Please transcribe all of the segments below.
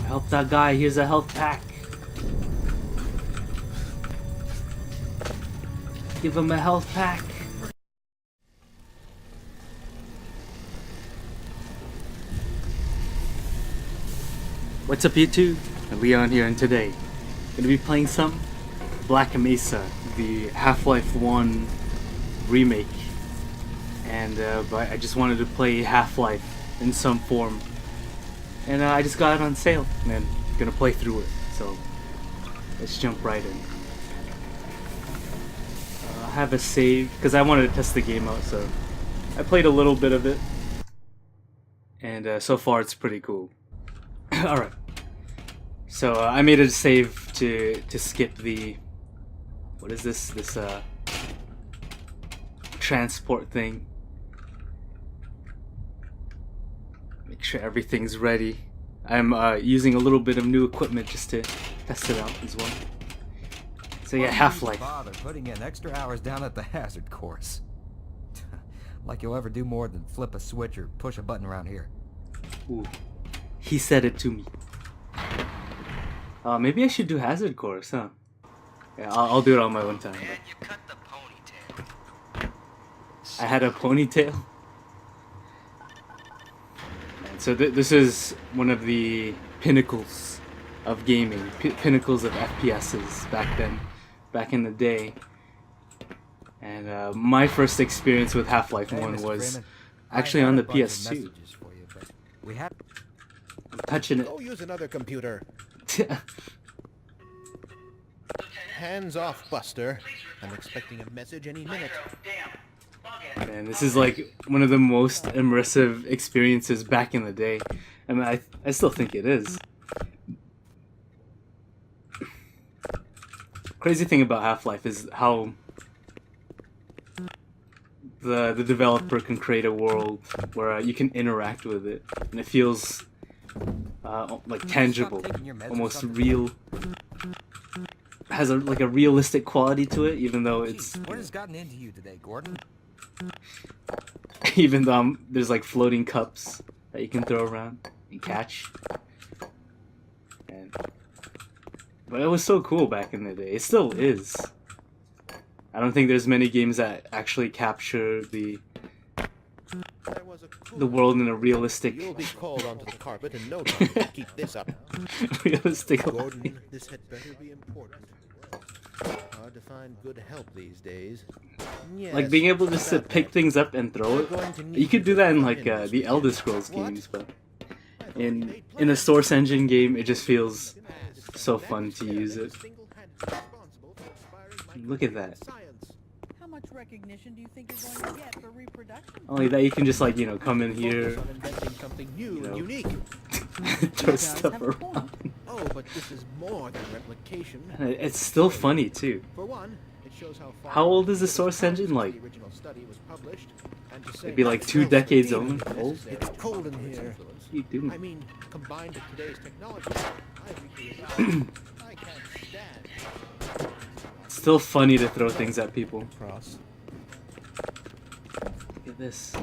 Help that guy, here's a health pack. Give him a health pack. What's up YouTube? Leon here, and today gonna be playing some Black Mesa, the Half-Life 1 remake. And but I just wanted to play Half-Life in some form. And I just got it on sale, and I'm gonna play through it. So let's jump right in. I have a save because I wanted to test the game out, so I played a little bit of it, and so far it's pretty cool. Alright, so I made a save to skip the, what is this transport thing. Make sure everything's ready. I'm using a little bit of new equipment just to test it out as well. So yeah, Half-Life. Bother putting in extra hours down at the hazard course. Like you'll ever do more than flip a switch or push a button around here. Ooh, he said it to me. Maybe I should do hazard course, huh? Yeah, I'll do it on my own time. Man, you cut the ponytail. I had a ponytail. And so this is one of the pinnacles of gaming, pinnacles of FPSs back in the day. And my first experience with Half-Life 1 was actually on the PS2. I'm touching it. Go use another computer. Hands off, Buster. I'm expecting a message any minute. Man, this is like one of the most immersive experiences back in the day. I mean, I still think it is. Crazy thing about Half-Life is how the developer can create a world where you can interact with it, and it feels like tangible, almost real. Has like a realistic quality to it, even though it's. What has gotten into you today, Gordon? Even though there's like floating cups that you can throw around and catch. But it was so cool back in the day. It still is. I don't think there's many games that actually capture the world in a realistic. You'll be called onto the carpet in no time to keep this up. Realistic. Gordon, this had better be important. Hard to find good help these days. Yes, Like being able just to pick things up and throw it. You could do that in like the Elder Scrolls games, but in a Source Engine game, it just feels so fun to use it. Look at that. How much recognition do you think you're going to get for reproduction? Only that you can just like, come in here, Inventing something new and unique. throw stuff around. Oh, but this is more than replication. And it's still funny too. For one, it shows how How old is the Source Engine? Like, the original study was published, and to say maybe like it 2 smells decades even old? It's cold in here. What are you doing? I mean, combined with today's technology, I can't stand. It's still funny to throw things at people. Cross. Look at this.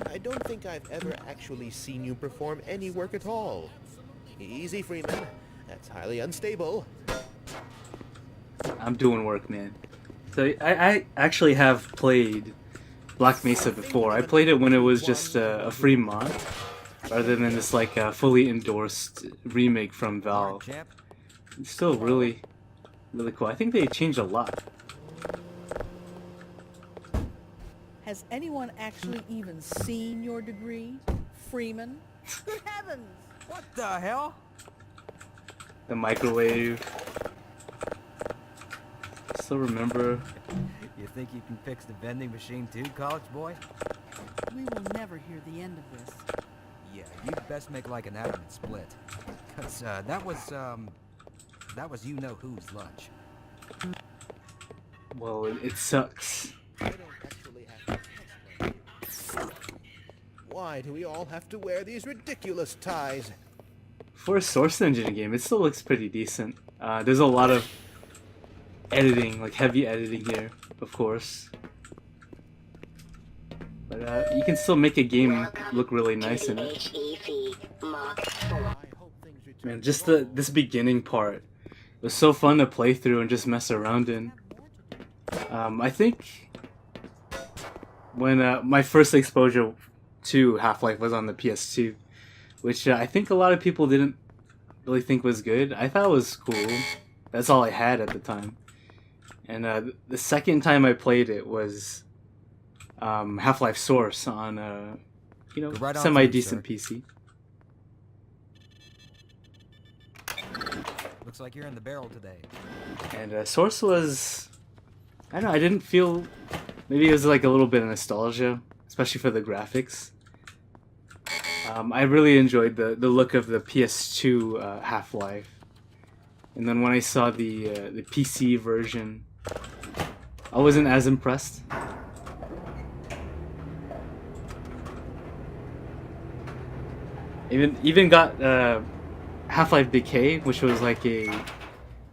I don't think I've ever actually seen you perform any work at all. Easy, Freeman. That's highly unstable. I'm doing work, man. So I actually have played Black Mesa before. I played it when it was just a free mod, rather than this like fully endorsed remake from Valve. It's still really cool. I think they changed a lot. Has anyone actually even seen your degree, Freeman? Good heavens! What the hell? The microwave. Still remember. You think you can fix the vending machine too, college boy? We will never hear the end of this. Yeah, you'd best make like an atom and split. Cause that was you know whose lunch. Well, it sucks. I don't actually have to explain. Why do we all have to wear these ridiculous ties? For a Source Engine game, it still looks pretty decent. There's a lot of editing, like heavy editing here, of course. But you can still make a game look really nice in it. I hope things Man, just this beginning part was so fun to play through and just mess around in. I think when my first exposure to Half-Life was on the PS2, which I think a lot of people didn't really think was good. I thought it was cool. That's all I had at the time. And the second time I played it was Half-Life Source on Right on semi-decent through, PC. Looks like you're in the barrel today. And Source was, I don't know, I didn't feel, maybe it was like a little bit of nostalgia, especially for the graphics. I really enjoyed the look of the PS2 Half-Life. And then when I saw the PC version, I wasn't as impressed. Even got Half-Life Decay, which was like a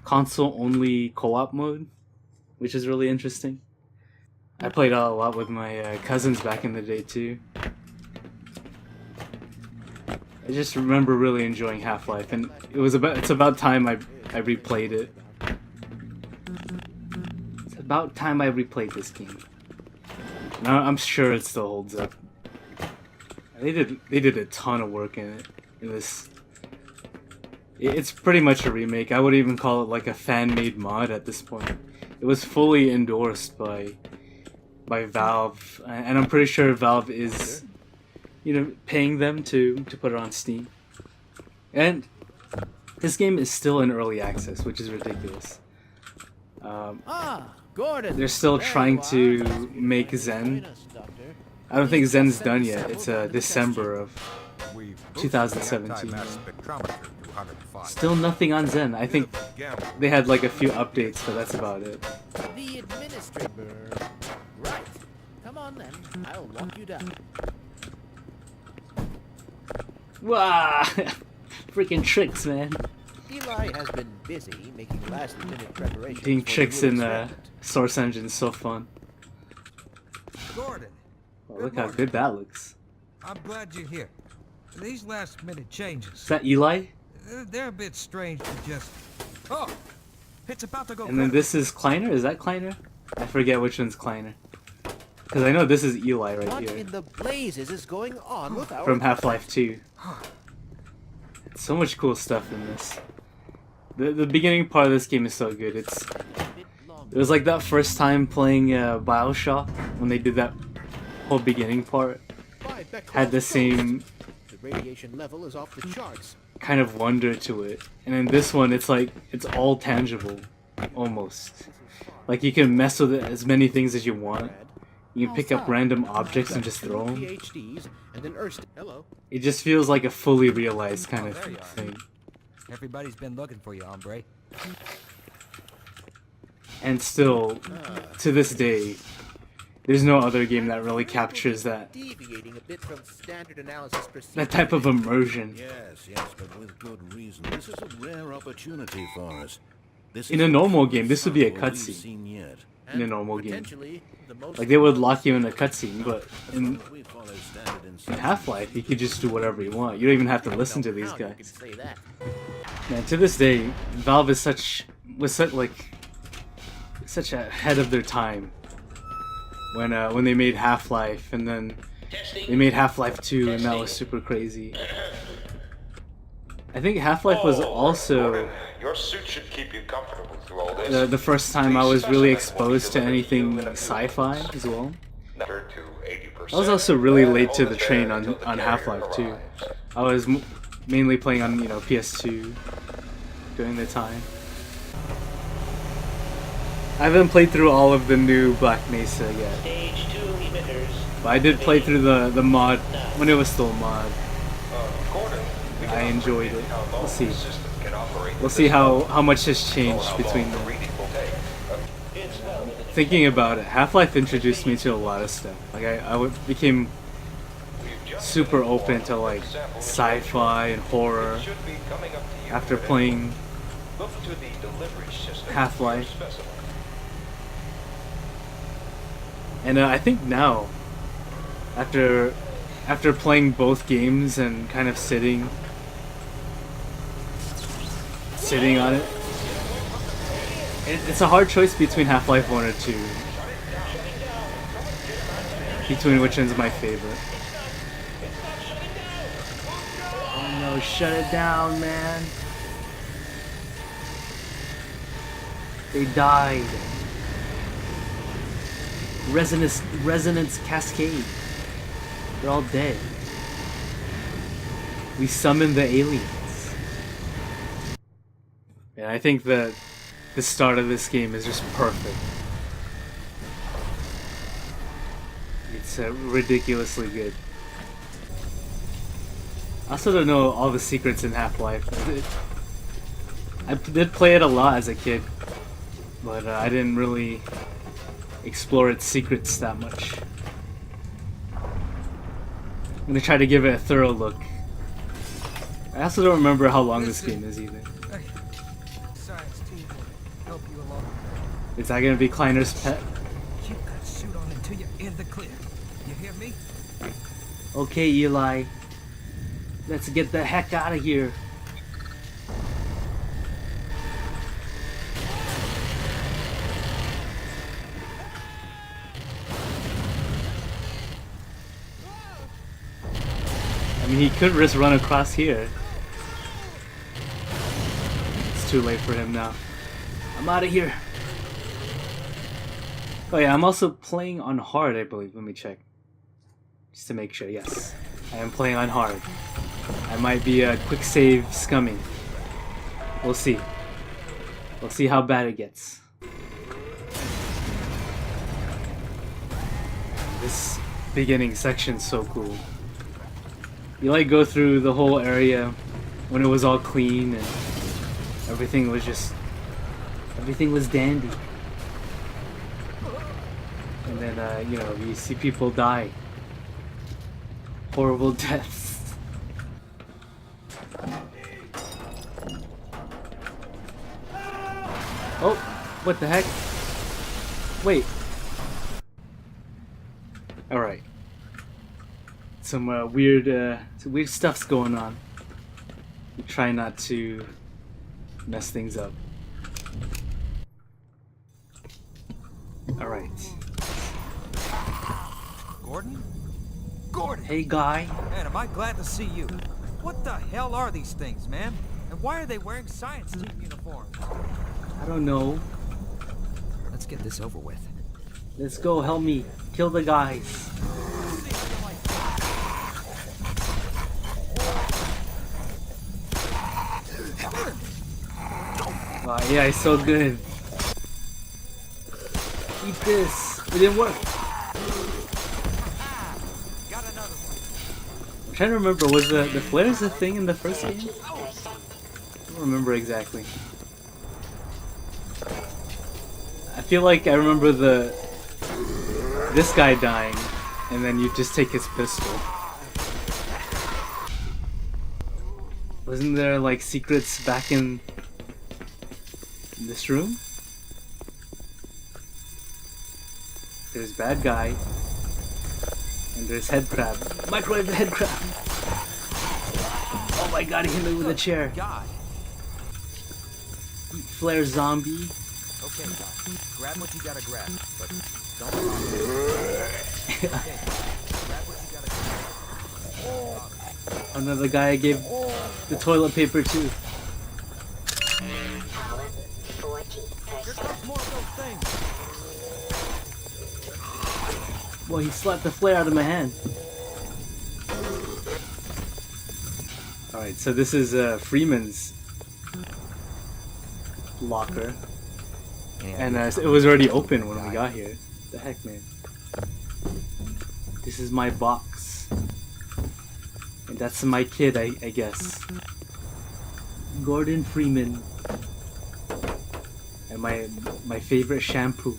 console-only co-op mode, which is really interesting. I played a lot with my cousins back in the day too. I just remember really enjoying Half-Life, and it's about time I replayed it. It's about time I replayed this game. Now I'm sure it still holds up. They did a ton of work in this. It's pretty much a remake. I would even call it like a fan-made mod at this point. It was fully endorsed by Valve, and I'm pretty sure Valve is, paying them to put it on Steam. And this game is still in early access, which is ridiculous. Gordon. They're still trying to make Zen. I don't think Zen's done yet. It's December of 2017. Still nothing on Zen. I think they had like a few updates, but that's about it. The administrator. Right. Come on then. I'll walk you down. Wow! Freaking tricks, man. Eli has been busy making last-minute preparations. Doing for the tricks in the experiment. Source Engine is so fun. Gordon, Oh, look how good that looks. I'm glad you're here. These last-minute changes, Is that Eli? they're a bit strange to just... Oh! It's about to go... And then this is Kleiner? Is that Kleiner? I forget which one's Kleiner. Because I know this is Eli right What here. in the blazes is going on with our... From Half-Life 2. So much cool stuff in this. The beginning part of this game is so good. It was like that first time playing BioShock, when they did that whole beginning part. Had the same The radiation level is off the charts. kind of wonder to it. And in this one, it's like, it's all tangible. Almost. Like you can mess with it as many things as you want. You can pick up random objects and just throw them. PhDs and an Hello. It just feels like a fully realized kind of there you are. thing. Everybody's been looking for you, hombre. And still, to this day, there's no other game that really captures that Deviating a bit from standard analysis procedure. that type of immersion. Yes, but with good reason. This is a rare opportunity for us. This In is a normal the game, this would be a first we've cutscene. seen yet. In a normal game, Potentially the most like they would lock you in a cutscene, but in We follow standard Half-Life, you could just do whatever you want. You don't even have to listen to these How you can guys. say that. Man, to this day, Valve is such ahead of their time. When they made Half-Life, and then they made Half-Life 2, and that was super crazy. I think Half-Life was also Your suit should keep you comfortable through all this. the first time I was really exposed to anything sci-fi as well. I was also really late to the train on Half-Life 2. I was mainly playing on PS2 during the time. I haven't played through all of the new Black Mesa yet, Stage 2 emitters. but I did play through the mod when it was still a mod. Gordon, we I can enjoyed operate it. how We'll long see. the system can operate We'll with see this how much has changed how between long the them. reading will take. It's well within Thinking about it, Half-Life introduced me to a lot of stuff. Like became We've just super been open informed to of like the sample sci-fi and horror It should be coming up to you after today. playing Look to the delivery system Half-Life. for your specimen. And I think now, after playing both games and kind of sitting sitting on it. It's a hard choice between Half-Life 1 or 2. Between which one's my favorite. Oh no, shut it down, man. They died. Resonance cascade. They're all dead. We summoned the aliens. And I think that the start of this game is just perfect. It's ridiculously good. I also don't know all the secrets in Half-Life. I did play it a lot as a kid, but I didn't really explore its secrets that much. I'm gonna try to give it a thorough look. I also don't remember how long this game is either. Science team will help you along. Is that gonna be Kleiner's pet? Keep that suit on until you're in the clear. You hear me? Okay, Eli. Let's get the heck out of here. I mean, he could just run across here. It's too late for him now. I'm out of here. Oh yeah, I'm also playing on hard, I believe. Let me check. Just to make sure, yes. I am playing on hard. I might be a quick save scumming. We'll see. We'll see how bad it gets. This beginning section's so cool. You like go through the whole area when it was all clean and everything was dandy. And then you know, you see people die. Horrible deaths. Oh, what the heck? Wait. All right. Some weird stuff's going on. We try not to mess things up. All right. Gordon? Gordon! Hey, guy. Man, am I glad to see you. What the hell are these things, man? And why are they wearing science team uniforms? I don't know. Let's get this over with. Let's go. Help me kill the guys. Wow, yeah, it's so good. Eat this. It didn't work. Got another one. I'm trying to remember, was the flares a thing in the first game? I don't remember exactly. I feel like I remember this guy dying, and then you just take his pistol. Wasn't there like secrets back in this room? There's bad guy, and there's head crab. Microwave the head crab. Oh my god, he hit me with a chair. Guy. Eat flare zombie. Okay, guy. Grab what you gotta grab, but don't okay, grab what you gotta grab. Another guy I gave the toilet paper to. Here comes more of those things. Well, he slapped the flare out of my hand. Alright, so this is Freeman's locker. And it was already open when we got here. What the heck, man? This is my box. And that's my kid, I guess. Gordon Freeman. And my favorite shampoo.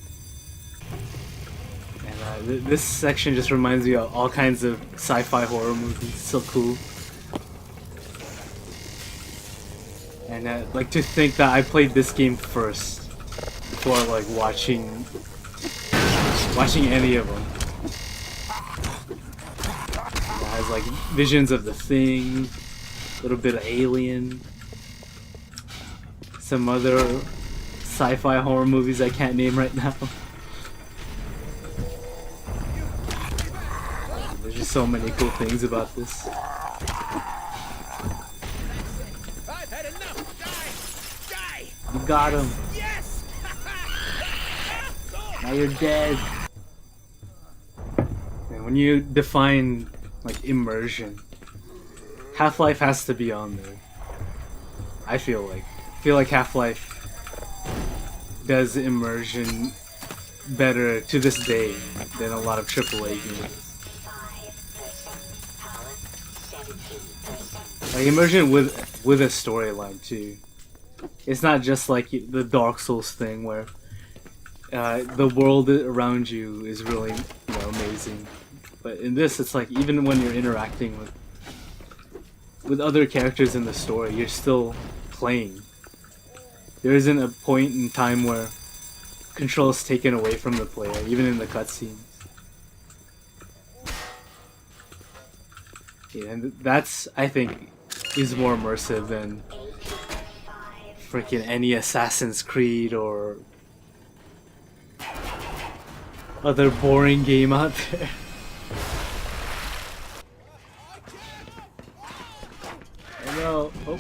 And this section just reminds me of all kinds of sci-fi horror movies. So cool. And I like to think that I played this game first before like watching any of them. It has like visions of The Thing, a little bit of Alien. some other sci-fi horror movies I can't name right now. There's just so many cool things about this. I've had enough! Die! You got him. Yes! Now you're dead. And when you define like immersion, Half-Life has to be on there. I feel like Half-Life does immersion better to this day than a lot of AAA games. Like immersion with a storyline too. It's not just like the Dark Souls thing where the world around you is really, amazing. But in this, it's like even when you're interacting with other characters in the story, you're still playing. There isn't a point in time where control is taken away from the player, even in the cutscenes. Yeah, and that's, I think, is more immersive than freaking any Assassin's Creed or other boring game out there. Oh no! Oh.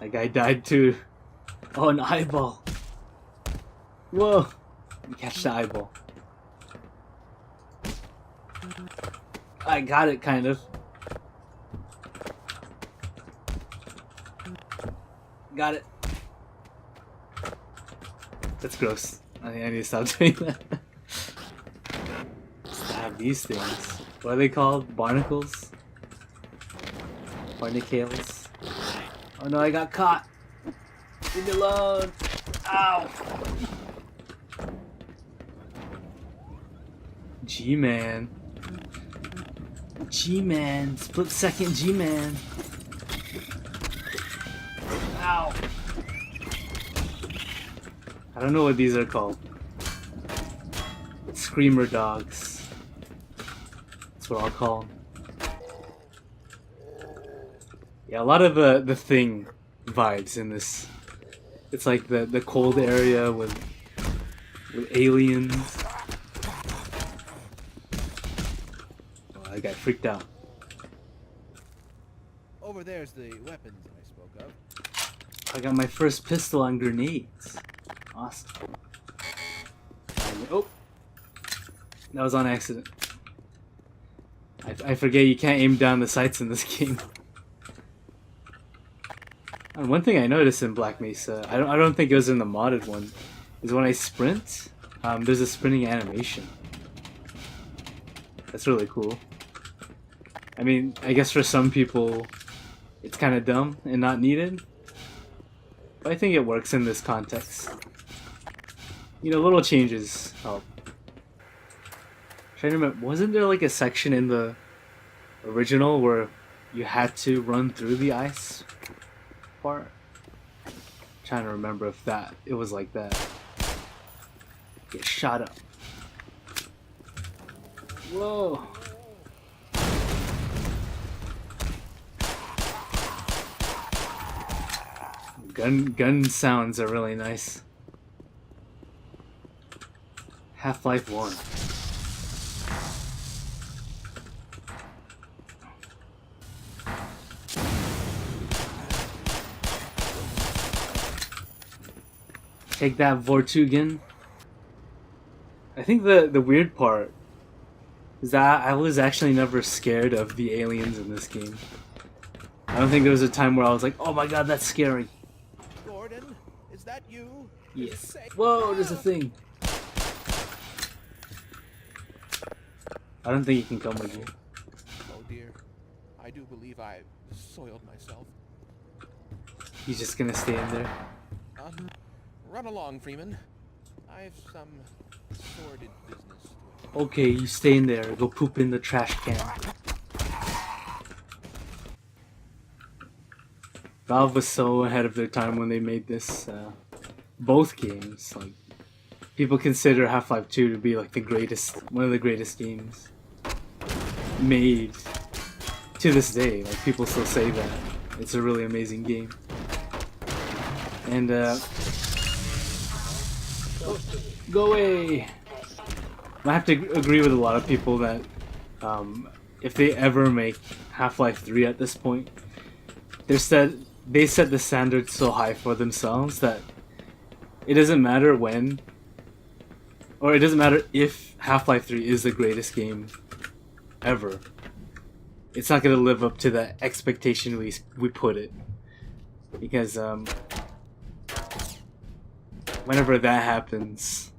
That guy died too. Oh, an eyeball. Whoa! You catch the eyeball. I got it, kind of. Got it. That's gross. I think I need to stop doing that. I have these things. What are they called? Barnacles? Barnacles? Oh no, I got caught! Leave me alone! Ow! G-Man. G-Man. Split second G-Man. Ow! I don't know what these are called. Screamer dogs. That's what I'll call them. Yeah, a lot of the Thing vibes in this. It's like the cold area with aliens. Oh, I got freaked out. Over there's the weapons I spoke of. I got my first pistol on grenades. Awesome. Oh! That was on accident. I forget you can't aim down the sights in this game. And one thing I noticed in Black Mesa, I don't think it was in the modded one, is when I sprint, there's a sprinting animation. That's really cool. I mean, I guess for some people, it's kind of dumb and not needed. But I think it works in this context. Little changes help. Trying to remember, wasn't there like a section in the original where you had to run through the ice part? Trying to remember if it was like that. Get shot up. Whoa. Gun sounds are really nice. Half-Life 1. Take that, Vortugan. I think the weird part is that I was actually never scared of the aliens in this game. I don't think there was a time where I was like, oh my god, that's scary. Gordon, is that you? Yes. Whoa, there's a thing. I don't think he can come with you. Oh dear. I do believe I soiled myself. He's just gonna stay in there. Run along, Freeman. I've some sordid business to attend. Okay, you stay in there. Go poop in the trash can. Valve was so ahead of their time when they made this. Both games, like people consider Half-Life 2 to be like one of the greatest games made to this day. Like, people still say that it's a really amazing game. And go away. I have to agree with a lot of people that if they ever make Half-Life 3 at this point, they set the standard so high for themselves that it doesn't matter when, or it doesn't matter if Half-Life 3 is the greatest game ever. It's not going to live up to the expectation we put it. Because whenever that happens,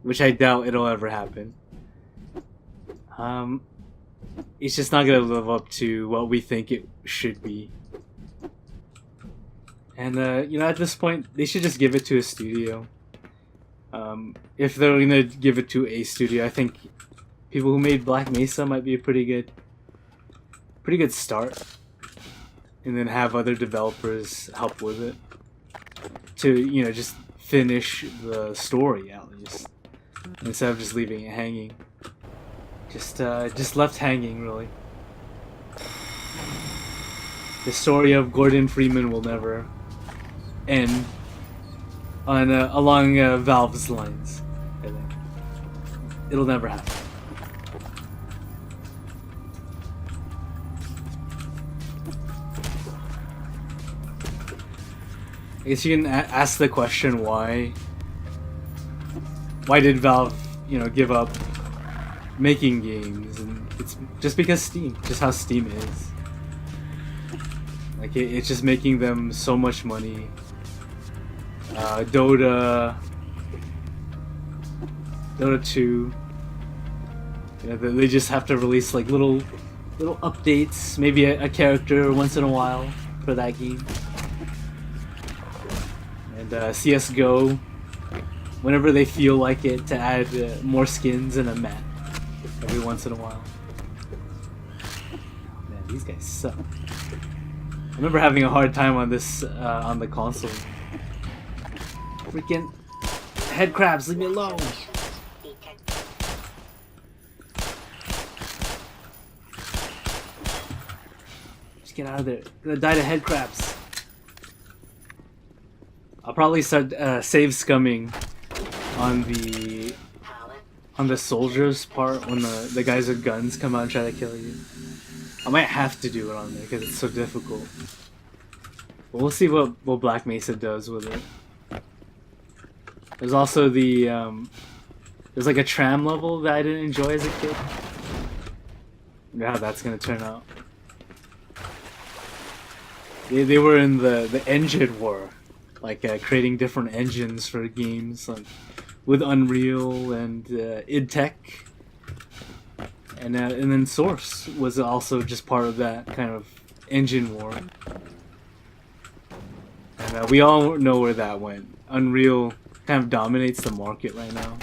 which I doubt it'll ever happen, it's just not going to live up to what we think it should be. And, you know, at this point, they should just give it to a studio. If they're going to give it to a studio, I think people who made Black Mesa might be a pretty good start. And then have other developers help with it. To, you know, just finish the story at least. Instead of just leaving it hanging. Just left hanging, really. The story of Gordon Freeman will never end on along Valve's lines. I think it'll never happen. I guess you can ask the question why did Valve, you know, give up making games? And it's just because Steam, just how Steam is. Like it's just making them so much money. Dota 2, you know, they just have to release like little updates, maybe a character once in a while for that game. And CS:GO, whenever they feel like it, to add more skins and a map every once in a while. Oh, man, these guys suck. I remember having a hard time on this on the console. Freaking head crabs, leave me alone! Just get out of there. I'm gonna die to head crabs. I'll probably start save scumming on the soldiers part when the guys with guns come out and try to kill you. I might have to do it on there because it's so difficult. But we'll see what Black Mesa does with it. There's also there's like a tram level that I didn't enjoy as a kid. I wonder how that's gonna turn out. They were in the engine war, like creating different engines for games, like with Unreal and id Tech, and then Source was also just part of that kind of engine war. And we all know where that went. Unreal kind of dominates the market right now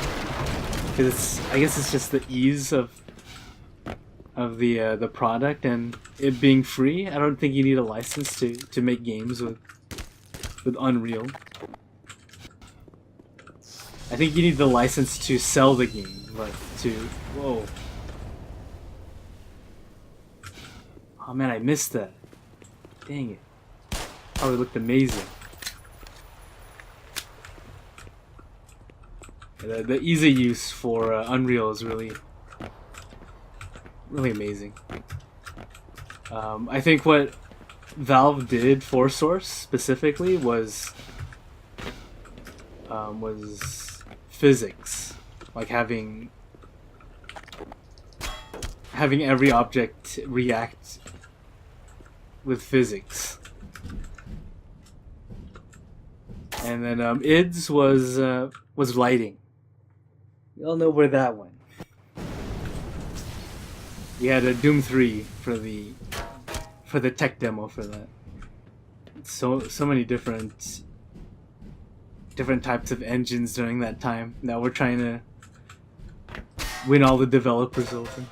because I guess it's just the ease of the product and it being free. I don't think you need a license to make games with Unreal. I think you need the license to sell the game, but whoa. Oh man, I missed that. Dang it. Probably looked amazing. The ease of use for Unreal is really amazing. I think what Valve did for Source specifically was physics, like having every object react with physics. And then IDS was lighting. You all know where that went. We had a Doom 3 for the tech demo for that. So many different types of engines during that time. Now we're trying to win all the developers over.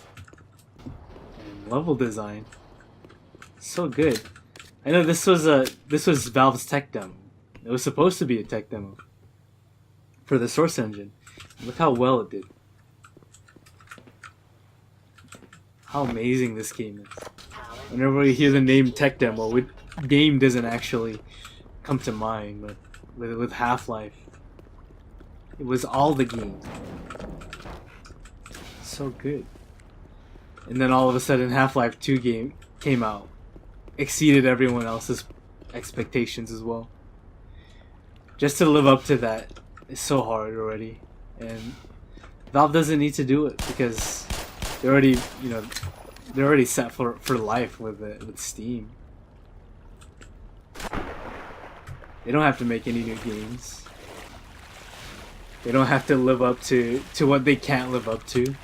And level design, so good. I know this was Valve's tech demo. It was supposed to be a tech demo for the Source engine. Look how well it did. how amazing this game is. Whenever we hear the name tech demo, game doesn't actually come to mind, but with Half-Life, it was all the game. So good. And then all of a sudden Half-Life 2 game came out. Exceeded everyone else's expectations as well. Just to live up to that is so hard already. And Valve doesn't need to do it because they're already, they're already set for life with Steam. They don't have to make any new games. They don't have to live up to what they can't live up to.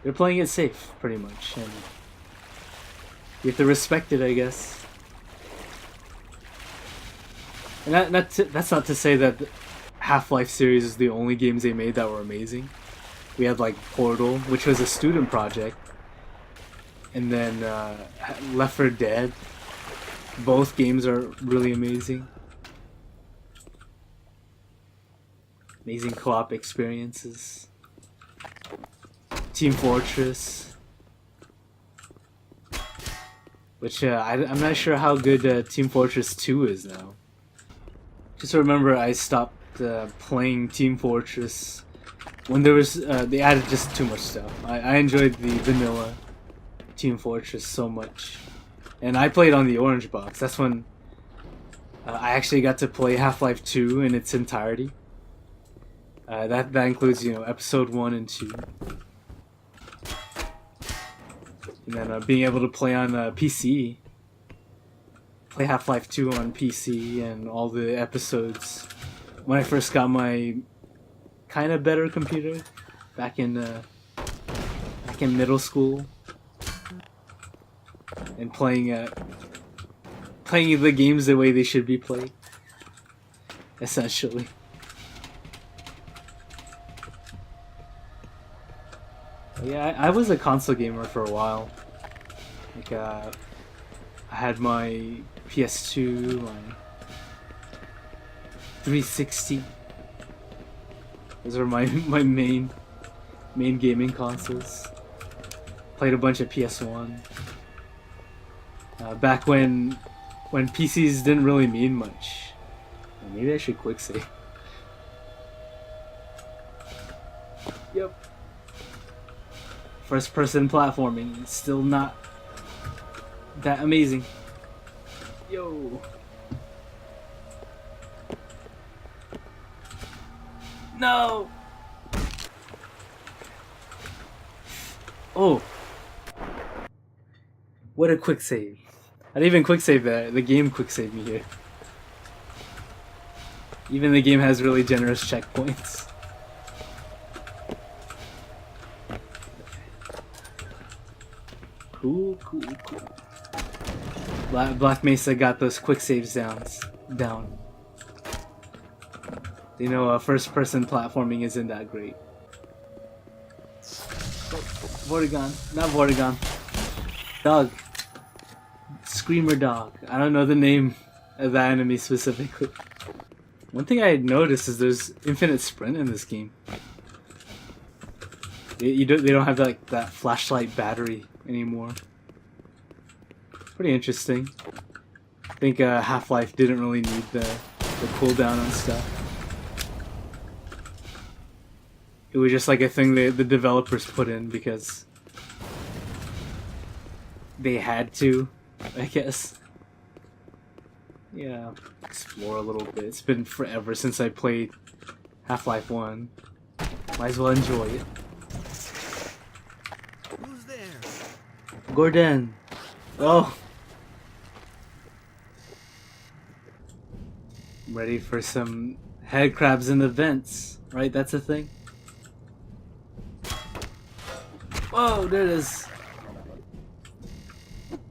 They're playing it safe, pretty much, and you have to respect it, I guess. And that's not to say that the Half-Life series is the only games they made that were amazing. We had like Portal, which was a student project, and then Left 4 Dead. Both games are really amazing. Amazing co-op experiences. Team Fortress, which I'm not sure how good Team Fortress 2 is now. Just remember I stopped playing Team Fortress when there was they added just too much stuff. I enjoyed the vanilla Team Fortress so much, and I played on the orange box. That's when I actually got to play Half-Life 2 in its entirety. That includes episode 1 and 2. And then being able to play on PC, play Half-Life 2 on PC and all the episodes. When I first got my kind of better computer back in middle school, and playing the games the way they should be played, essentially. Yeah, I was a console gamer for a while. Like, I had my PS2, my 360. Those are my main gaming consoles. Played a bunch of PS1. Back when PCs didn't really mean much. Maybe I should quick save. Yep. First person platforming, it's still not that amazing. Yo. No. Oh. What a quick save. I didn't even quick save that. The game quick saved me here. Even the game has really generous checkpoints. Cool. Black Mesa got those quick saves down. First-person platforming isn't that great. Vortigern, not Vortigern. Dog. Screamer dog. I don't know the name of that enemy specifically. One thing I had noticed is there's infinite sprint in this game. They don't have that flashlight battery anymore. Pretty interesting. I think Half-Life didn't really need the cooldown on stuff. It was just like a thing the developers put in because they had to, I guess. Yeah, explore a little bit. It's been forever since I played Half-Life 1. Might as well enjoy it. Who's there? Gordon. Oh. I'm ready for some head crabs in the vents, right? That's a thing. Whoa, there it is.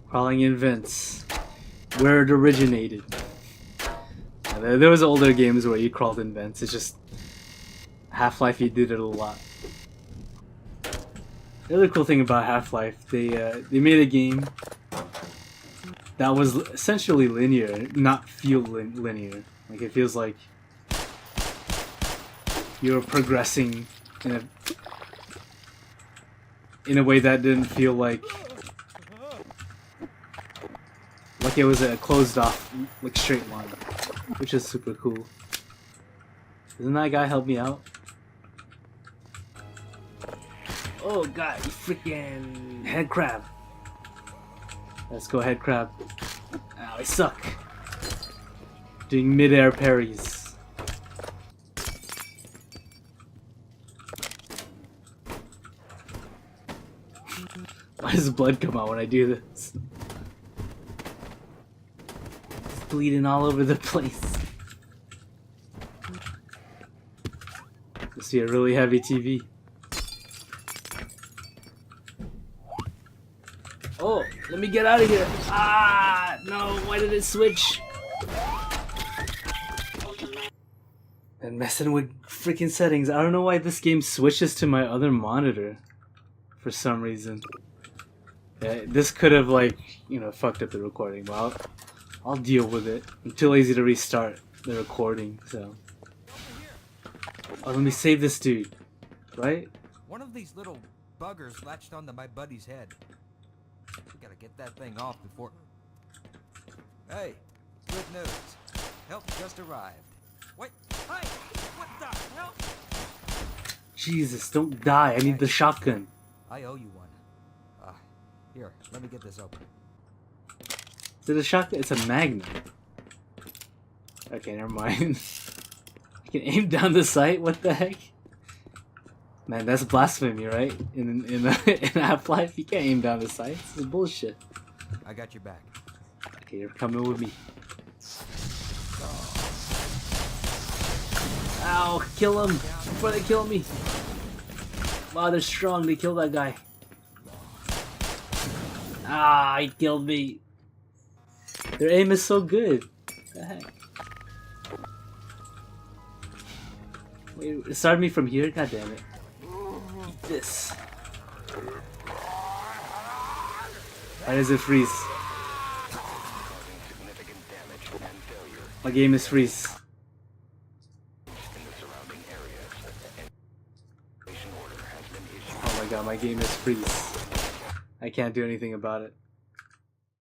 Crawling in vents. Where it originated. There was older games where you crawled in vents. It's just Half-Life, you did it a lot. The other cool thing about Half-Life, they made a game that was essentially linear, not feel linear. Like it feels like you're progressing in a way that didn't feel like it was a closed off like straight line, which is super cool. Doesn't that guy help me out? Oh god, you freaking head crab. Let's go head crab. Ow, I suck. Doing mid-air parries. Why does blood come out when I do this? It's bleeding all over the place. Must be a really heavy TV. Oh, let me get out of here. Ah, no, why did it switch? And messing with freaking settings. I don't know why this game switches to my other monitor for some reason. Yeah, this could have, like, you know, fucked up the recording, but I'll deal with it. I'm too lazy to restart the recording, so. Oh, let me save this dude, right? One of these little buggers latched onto my buddy's head. We gotta get that thing off before... Hey, good news. Help just arrived. Wait, hey, what the hell? Jesus, don't die. I need the shotgun. I owe you one. Here, let me get this open. Is it a shotgun? It's a magnum. Okay, never mind. I can aim down the sight? What the heck? Man, that's blasphemy, right? In Half-Life, you can't aim down the sight. This is bullshit. I got your back. Okay, you're coming with me. Ow, kill him before they kill me. Wow, they're strong. They killed that guy. Ah, he killed me. Their aim is so good. What the heck? Wait, it started me from here? God damn it. Eat this. Why does it freeze? My game is freeze. Oh my god, my game is freeze. I can't do anything about it.